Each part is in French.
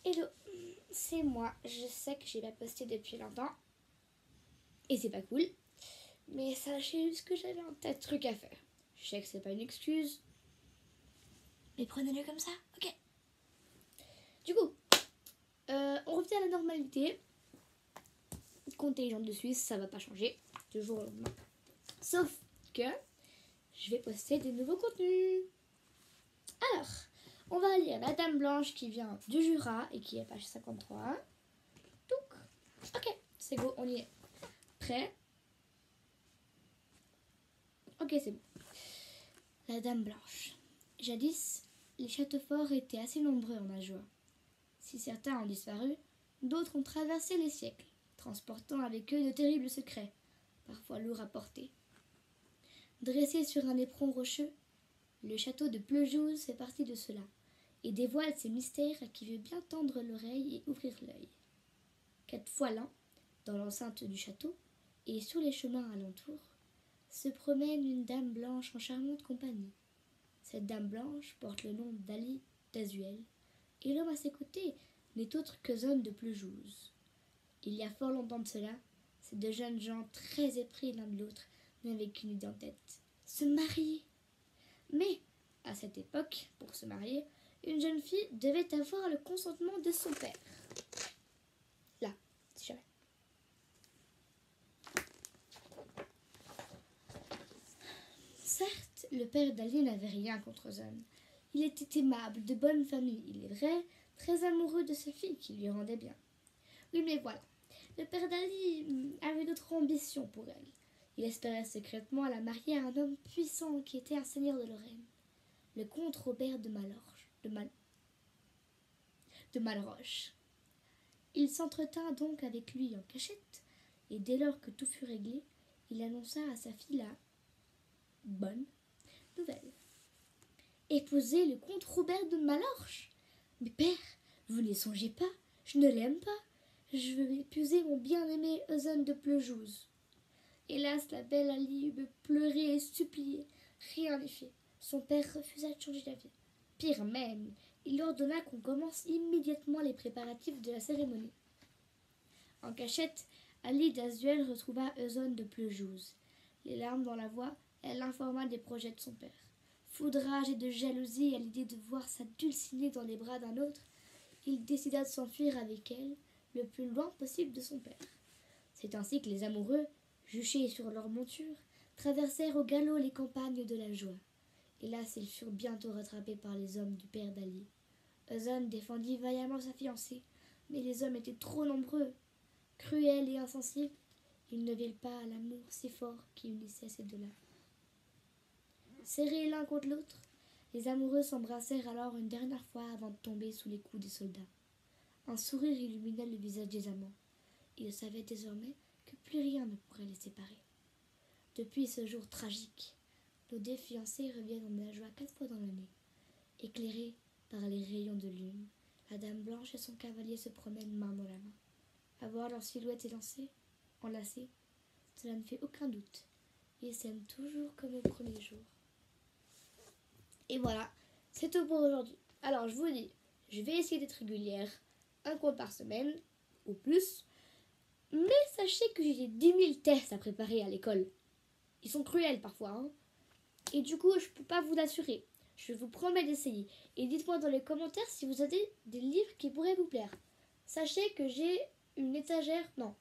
Hello, c'est moi. Je sais que j'ai pas posté depuis longtemps. Et c'est pas cool. Mais sachez juste que j'avais un tas de trucs à faire. Je sais que c'est pas une excuse. Mais prenez-le comme ça, ok? Du coup, on revient à la normalité. Comptez les gens de Suisse, ça va pas changer. Du jour au lendemain. Sauf que je vais poster des nouveaux contenus. Alors, on va lire La Dame Blanche qui vient du Jura et qui est page 53. Donc, ok, c'est go, on y est. Prêt? Ok, c'est bon. La Dame Blanche. Jadis, les châteaux forts étaient assez nombreux en Ajoie. Si certains ont disparu, d'autres ont traversé les siècles, transportant avec eux de terribles secrets, parfois lourds à porter. Dressé sur un éperon rocheux, le château de Pleujouse fait partie de cela, et dévoile ses mystères à qui veut bien tendre l'oreille et ouvrir l'œil. 4 fois l'an, dans l'enceinte du château, et sur les chemins alentours, se promène une dame blanche en charmante compagnie. Cette dame blanche porte le nom d'Ali d'Azuel, et l'homme à ses côtés n'est autre que Zone de Pleujouse. Il y a fort longtemps de cela, ces deux jeunes gens très épris l'un de l'autre n'avaient qu'une idée en tête, se marier. Mais, à cette époque, pour se marier, une jeune fille devait avoir le consentement de son père. Là, si jamais. Certes, le père d'Ali n'avait rien contre Zone. Il était aimable, de bonne famille, il est vrai, très amoureux de sa fille qui lui rendait bien. Oui, mais voilà, le père d'Ali avait d'autres ambitions pour elle. Il espérait secrètement la marier à un homme puissant qui était un seigneur de Lorraine, le comte Robert de Malroche. Il s'entretint donc avec lui en cachette, et dès lors que tout fut réglé, il annonça à sa fille la bonne nouvelle. Épouser le comte Robert de Malorche? Mais père, vous n'y songez pas, je ne l'aime pas. Je veux épouser mon bien-aimé Ozone de Pleujouse. Hélas, la belle Ali eut pleurer et supplier. Rien n'y fit. Son père refusa de changer d'avis. Pire même, il ordonna qu'on commence immédiatement les préparatifs de la cérémonie. En cachette, Ali d'Azuel retrouva Ozone de Pleujouse. Les larmes dans la voix, elle l'informa des projets de son père. Fou de rage et de jalousie à l'idée de voir sa dulcinée dans les bras d'un autre, il décida de s'enfuir avec elle le plus loin possible de son père. C'est ainsi que les amoureux, juchés sur leur monture, traversèrent au galop les campagnes de la joie. Hélas, ils furent bientôt rattrapés par les hommes du père d'Ali. Ozone défendit vaillamment sa fiancée, mais les hommes étaient trop nombreux. Cruels et insensibles, ils ne virent pas l'amour si fort qui unissait ces deux-là. Serrés l'un contre l'autre, les amoureux s'embrassèrent alors une dernière fois avant de tomber sous les coups des soldats. Un sourire illumina le visage des amants. Ils savaient désormais que plus rien ne pourrait les séparer. Depuis ce jour tragique, nos deux fiancés reviennent en Ajoie 4 fois dans l'année. Éclairés par les rayons de lune, la dame blanche et son cavalier se promènent main dans la main. À voir leur silhouette enlacée, cela ne fait aucun doute. Ils s'aiment toujours comme au premier jour. Et voilà, c'est tout pour aujourd'hui. Alors je vous dis, je vais essayer d'être régulière, un conte par semaine, ou plus. Mais sachez que j'ai 10 000 tests à préparer à l'école. Ils sont cruels parfois, hein. Et du coup, je peux pas vous l'assurer. Je vous promets d'essayer. Et dites-moi dans les commentaires si vous avez des livres qui pourraient vous plaire. Sachez que j'ai une étagère, non,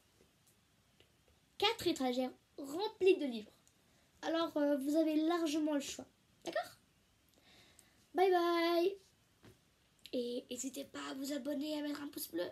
4 étagères remplies de livres. Alors, vous avez largement le choix. D'accord ? Bye bye. Et n'hésitez pas à vous abonner et à mettre un pouce bleu.